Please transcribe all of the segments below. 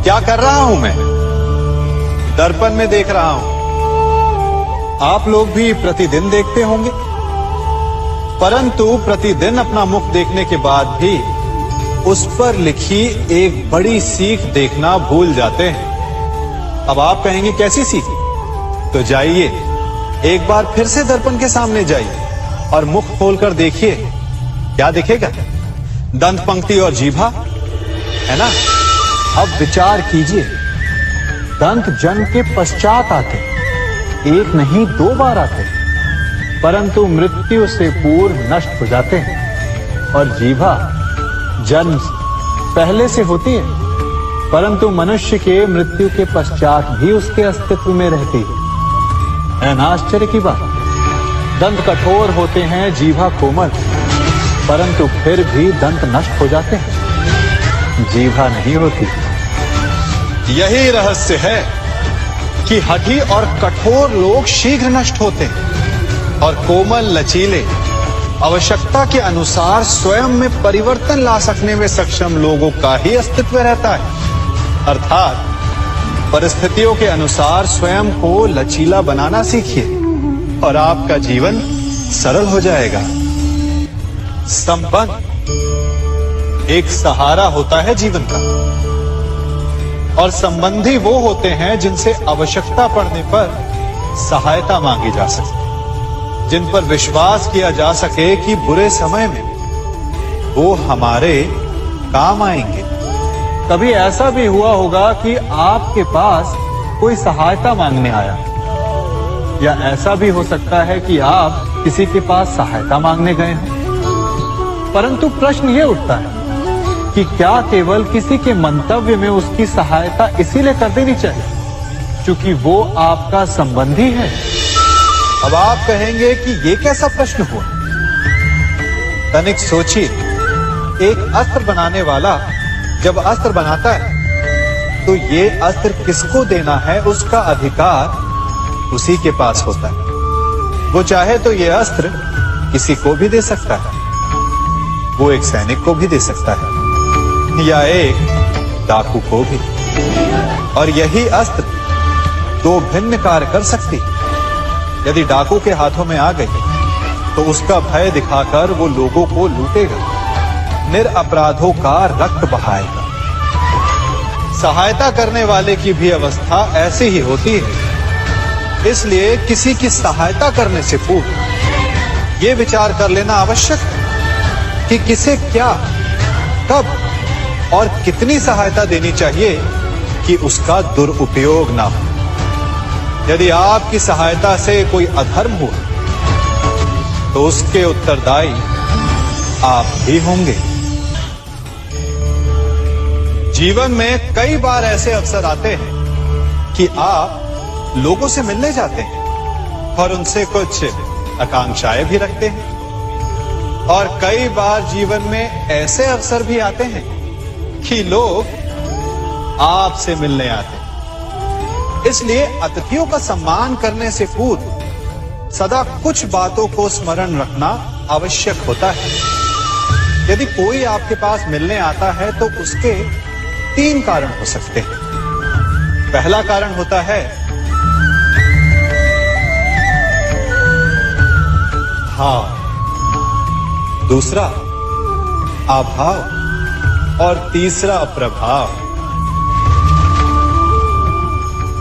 क्या कर रहा हूं मैं? दर्पण में देख रहा हूं। आप लोग भी प्रतिदिन देखते होंगे, परंतु प्रतिदिन अपना मुख देखने के बाद भी उस पर लिखी एक बड़ी सीख देखना भूल जाते हैं। अब आप कहेंगे कैसी सीख? तो जाइए, एक बार फिर से दर्पण के सामने जाइए और मुख खोलकर देखिए, क्या दिखेगा? दंत पंक्ति और जीभा, है ना? अब विचार कीजिए, दंत जन्म के पश्चात आते, एक नहीं 2 बार आते, परंतु मृत्यु से पूर्व नष्ट हो जाते हैं। और जीभा जन्म पहले से होती है, परंतु मनुष्य के मृत्यु के पश्चात भी उसके अस्तित्व में रहती है ना? आश्चर्य की बात। दंत कठोर होते हैं, जीभा कोमल, परंतु फिर भी दंत नष्ट हो जाते हैं, जीभा नहीं होती। यही रहस्य है कि हठी और कठोर लोग शीघ्र नष्ट होते हैं और कोमल लचीले आवश्यकता के अनुसार स्वयं में परिवर्तन ला सकने में सक्षम लोगों का ही अस्तित्व रहता है। अर्थात परिस्थितियों के अनुसार स्वयं को लचीला बनाना सीखिए और आपका जीवन सरल हो जाएगा। संबंध एक सहारा होता है जीवन का, और संबंधी वो होते हैं जिनसे आवश्यकता पड़ने पर सहायता मांगी जा सके, जिन पर विश्वास किया जा सके कि बुरे समय में वो हमारे काम आएंगे। कभी ऐसा भी हुआ होगा कि आपके पास कोई सहायता मांगने आया, या ऐसा भी हो सकता है कि आप किसी के पास सहायता मांगने गए हो, परंतु प्रश्न ये उठता है कि क्या केवल किसी के मंतव्य में उसकी सहायता इसीलिए कर देनी चाहिए क्योंकि वो आपका संबंधी है? अब आप कहेंगे कि ये कैसा प्रश्न हुआ? तनिक सोचिए, एक अस्त्र बनाने वाला जब अस्त्र बनाता है तो ये अस्त्र किसको देना है उसका अधिकार उसी के पास होता है। वो चाहे तो ये अस्त्र किसी को भी दे सकता है, वो एक सैनिक को भी दे सकता है या एक डाकू को भी, और यही अस्त्र 2 भिन्न कार्य कर सकती है। यदि डाकू के हाथों में आ गई तो उसका भय दिखाकर वो लोगों को लूटेगा, निरपराधों का रक्त बहाएगा। सहायता करने वाले की भी अवस्था ऐसी ही होती है। इसलिए किसी की सहायता करने से पूर्व ये विचार कर लेना आवश्यक है कि किसे क्या, कब और कितनी सहायता देनी चाहिए कि उसका दुरुपयोग ना हो। यदि आपकी सहायता से कोई अधर्म हुआ तो उसके उत्तरदायी आप भी होंगे। जीवन में कई बार ऐसे अवसर आते हैं कि आप लोगों से मिलने जाते हैं और उनसे कुछ आकांक्षाएं भी रखते हैं, और कई बार जीवन में ऐसे अवसर भी आते हैं कि लोग आपसे मिलने आते हैं। इसलिए अतिथियों का सम्मान करने से पूर्व सदा कुछ बातों को स्मरण रखना आवश्यक होता है। यदि कोई आपके पास मिलने आता है तो उसके 3 कारण हो सकते हैं। पहला कारण होता है भाव, दूसरा अभाव और तीसरा प्रभाव।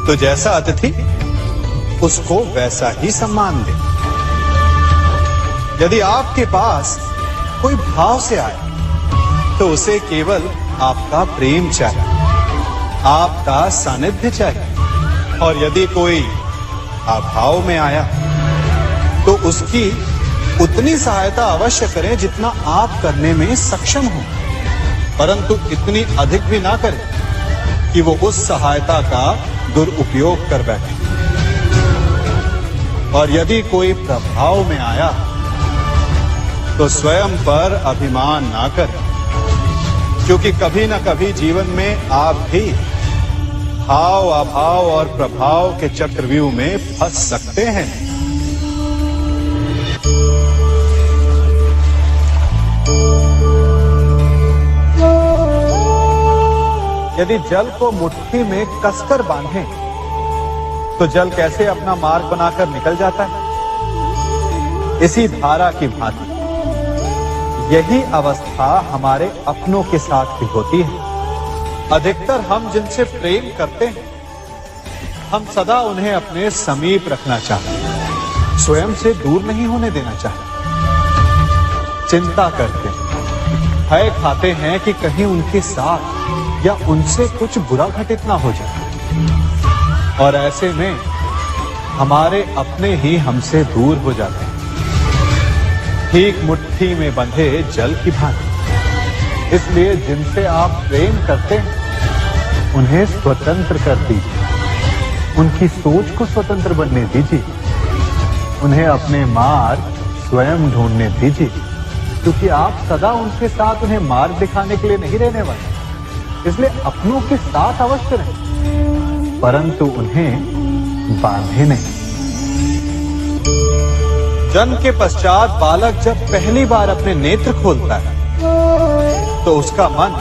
तो जैसा अतिथि उसको वैसा ही सम्मान दे। यदि आपके पास कोई भाव से आए तो उसे केवल आपका प्रेम चाहिए, आपका सानिध्य चाहिए, और यदि कोई अभाव में आया तो उसकी उतनी सहायता अवश्य करें जितना आप करने में सक्षम हो, परंतु इतनी अधिक भी ना करें कि वो उस सहायता का दुरुपयोग कर बैठे। और यदि कोई प्रभाव में आया तो स्वयं पर अभिमान ना करें, क्योंकि कभी ना कभी जीवन में आप भी भाव, अभाव और प्रभाव के चक्रव्यूह में फंस सकते हैं। यदि जल को मुट्ठी में कसकर बांधें, तो जल कैसे अपना मार्ग बनाकर निकल जाता है? इसी धारा की भांति यही अवस्था हमारे अपनों के साथ भी होती है। अधिकतर हम जिनसे प्रेम करते हैं, हम सदा उन्हें अपने समीप रखना चाहते हैं, स्वयं से दूर नहीं होने देना चाहते। चिंता करते हैं, भय खाते हैं कि कहीं उनके साथ या उनसे कुछ बुरा घटित ना हो जाए, और ऐसे में हमारे अपने ही हमसे दूर हो जाते हैं, ठीक मुट्ठी में बंधे जल की भांति। इसलिए जिनसे आप प्रेम करते हैं, उन्हें स्वतंत्र कर दीजिए, उनकी सोच को स्वतंत्र बनने दीजिए, उन्हें अपने मार्ग स्वयं ढूंढने दीजिए, क्योंकि आप सदा उनके साथ उन्हें मार्ग दिखाने के लिए नहीं रहने वाले। इसलिए अपनों के साथ अवश्य रहें, परंतु उन्हें बांधे नहीं। जन्म के पश्चात बालक जब पहली बार अपने नेत्र खोलता है, तो उसका मन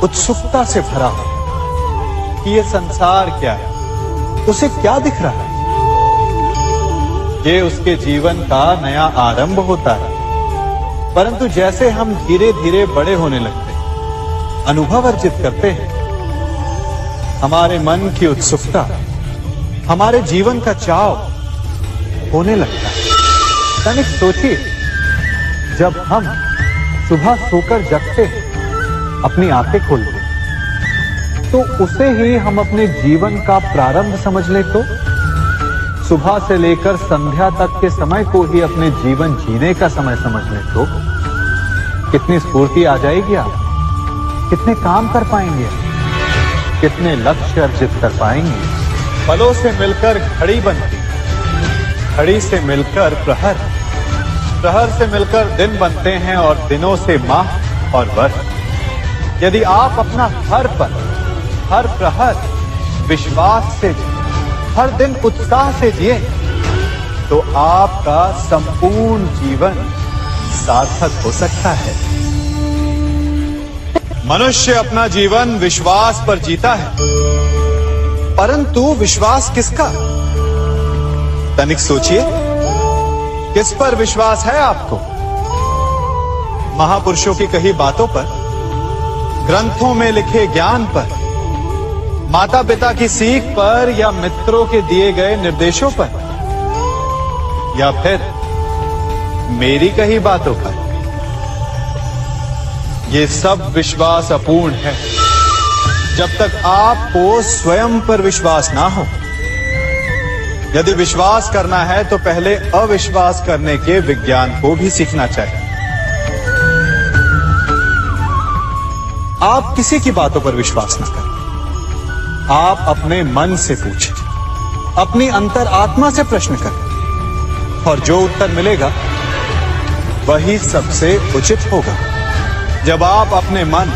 उत्सुकता से भरा हो कि ये संसार क्या है, उसे क्या दिख रहा है। ये उसके जीवन का नया आरंभ होता है। परंतु जैसे हम धीरे धीरे बड़े होने लगते हैं, अनुभव अर्जित करते हैं, हमारे मन की उत्सुकता, हमारे जीवन का चाव होने लगता है। तनिक सोचिए, जब हम सुबह सोकर जगते हैं, अपनी आंखें खोलते हैं, तो उसे ही हम अपने जीवन का प्रारंभ समझ ले, तो सुबह से लेकर संध्या तक के समय को ही अपने जीवन जीने का समय समझ ले, तो कितनी स्फूर्ति आ जाएगी। आप कितने काम कर पाएंगे, कितने लक्ष्य अर्जित कर पाएंगे। फलों से मिलकर घड़ी बनती, घड़ी से मिलकर प्रहर, प्रहर से मिलकर दिन बनते हैं, और दिनों से माह और वर्ष। यदि आप अपना हर पल, हर प्रहर विश्वास से, हर दिन उत्साह से जिए, तो आपका संपूर्ण जीवन सार्थक हो सकता है। मनुष्य अपना जीवन विश्वास पर जीता है, परंतु विश्वास किसका? तनिक सोचिए, किस पर विश्वास है आपको? महापुरुषों की कही बातों पर, ग्रंथों में लिखे ज्ञान पर, माता पिता की सीख पर, या मित्रों के दिए गए निर्देशों पर, या फिर मेरी कही बातों पर? ये सब विश्वास अपूर्ण है जब तक आपको स्वयं पर विश्वास ना हो। यदि विश्वास करना है तो पहले अविश्वास करने के विज्ञान को भी सीखना चाहिए। आप किसी की बातों पर विश्वास न करें, आप अपने मन से पूछें, अपनी अंतर आत्मा से प्रश्न करें, और जो उत्तर मिलेगा वही सबसे उचित होगा। जब आप अपने मन,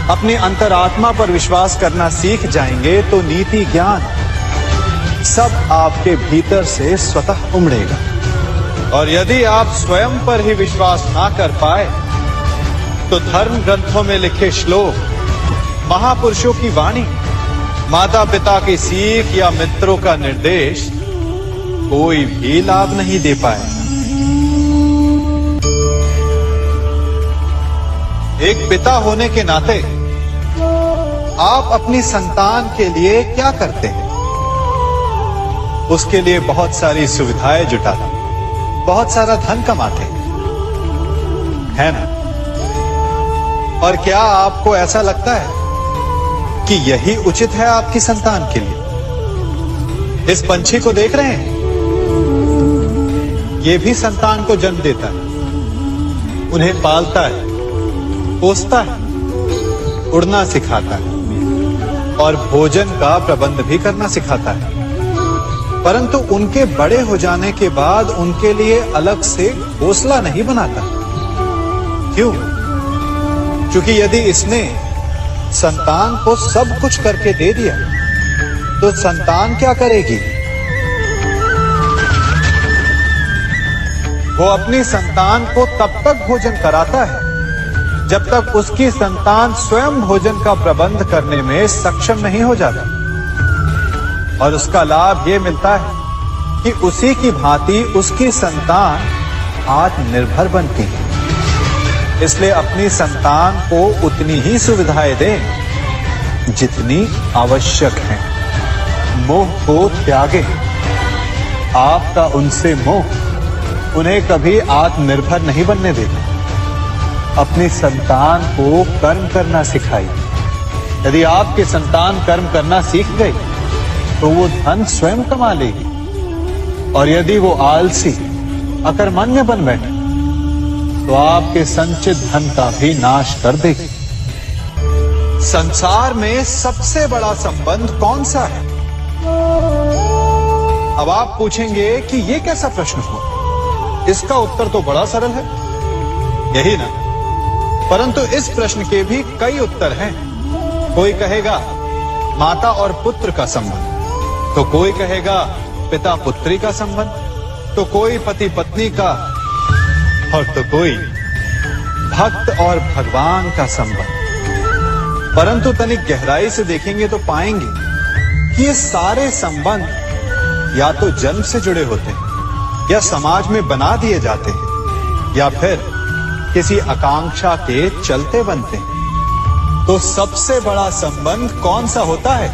अपनी अंतरात्मा पर विश्वास करना सीख जाएंगे, तो नीति ज्ञान सब आपके भीतर से स्वतः उमड़ेगा। और यदि आप स्वयं पर ही विश्वास ना कर पाए, तो धर्म ग्रंथों में लिखे श्लोक, महापुरुषों की वाणी, माता पिता की सीख या मित्रों का निर्देश कोई भी लाभ नहीं दे पाएगा। एक पिता होने के नाते आप अपनी संतान के लिए क्या करते हैं? उसके लिए बहुत सारी सुविधाएं जुटाते, बहुत सारा धन कमाते हैं ना? और क्या आपको ऐसा लगता है कि यही उचित है आपकी संतान के लिए? इस पंछी को देख रहे हैं, ये भी संतान को जन्म देता है, उन्हें पालता है, पोसता है, उड़ना सिखाता है और भोजन का प्रबंध भी करना सिखाता है। परंतु उनके बड़े हो जाने के बाद उनके लिए अलग से घोंसला नहीं बनाता। क्यों? क्योंकि यदि इसने संतान को सब कुछ करके दे दिया, तो संतान क्या करेगी? वो अपनी संतान को तब तक भोजन कराता है जब तक उसकी संतान स्वयं भोजन का प्रबंध करने में सक्षम नहीं हो जाता। और उसका लाभ ये मिलता है कि उसी की भांति उसकी संतान आत्मनिर्भर बनती है। इसलिए अपनी संतान को उतनी ही सुविधाएं दें जितनी आवश्यक है। मोह को त्यागे। आपका उनसे मोह उन्हें कभी आत्मनिर्भर नहीं बनने देगा। अपनी संतान को कर्म करना सिखाइए। यदि आपकी संतान कर्म करना सीख गई तो वो धन स्वयं कमा लेगी, और यदि वो आलसी अकर्मण्य बन बैठे तो आपके संचित धन का भी नाश कर देगी। संसार में सबसे बड़ा संबंध कौन सा है? अब आप पूछेंगे कि यह कैसा प्रश्न हुआ? इसका उत्तर तो बड़ा सरल है, यही ना? परंतु इस प्रश्न के भी कई उत्तर हैं। कोई कहेगा माता और पुत्र का संबंध, तो कोई कहेगा पिता पुत्री का संबंध, तो कोई पति पत्नी का, और तो कोई भक्त और भगवान का संबंध। परंतु तनिक गहराई से देखेंगे तो पाएंगे कि ये सारे संबंध या तो जन्म से जुड़े होते हैं, या समाज में बना दिए जाते हैं, या फिर किसी आकांक्षा के चलते बनते हैं। तो सबसे बड़ा संबंध कौन सा होता है?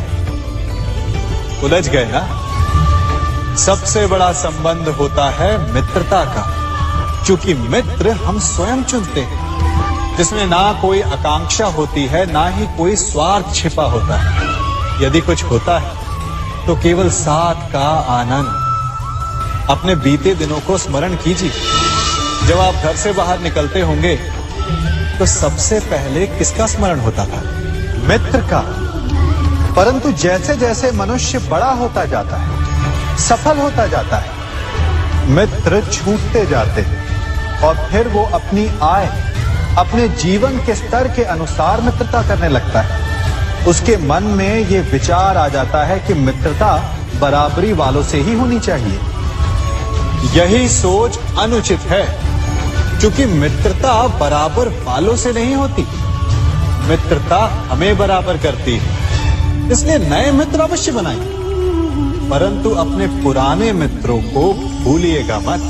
उलझ गए ना? सबसे बड़ा संबंध होता है मित्रता का, क्योंकि मित्र हम स्वयं चुनते हैं, जिसमें ना कोई आकांक्षा होती है, ना ही कोई स्वार्थ छिपा होता है। यदि कुछ होता है तो केवल साथ का आनंद। अपने बीते दिनों को स्मरण कीजिए। जब आप घर से बाहर निकलते होंगे तो सबसे पहले किसका स्मरण होता था? मित्र का। परंतु जैसे जैसे मनुष्य बड़ा होता जाता है, सफल होता जाता है, मित्र छूटते जाते हैं, और फिर वो अपनी आय, अपने जीवन के स्तर के अनुसार मित्रता करने लगता है। उसके मन में ये विचार आ जाता है कि मित्रता बराबरी वालों से ही होनी चाहिए। यही सोच अनुचित है, क्योंकि मित्रता बराबर वालों से नहीं होती, मित्रता हमें बराबर करती है। इसलिए नए मित्र अवश्य बनाइए, परंतु अपने पुराने मित्रों को भूलिएगा मत।